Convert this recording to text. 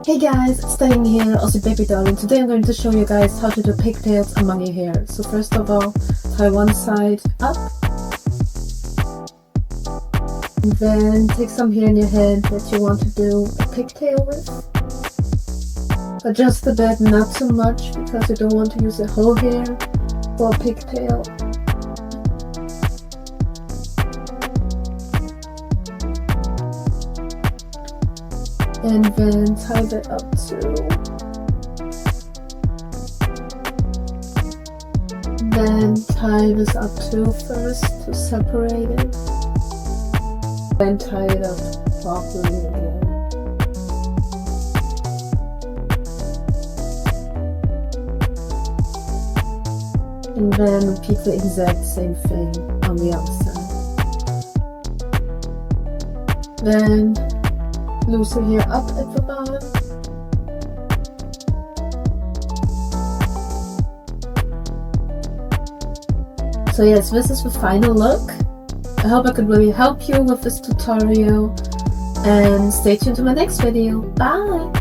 Hey guys, it's Diane here, also Baby Darling. Today I'm going to show you guys how to do pigtails among your hair. So first of all, tie one side up. And then take some hair in your head that you want to do a pigtail with. Adjust the bed not too much because you don't want to use the whole hair for a pigtail. And then tie that up too. Then tie this up too first to separate it. Then tie it up properly again. And then repeat the exact same thing on the outside. Then loosen your hair up at the bottom. So yes, this is the final look. I hope I could really help you with this tutorial, and stay tuned to my next video. Bye!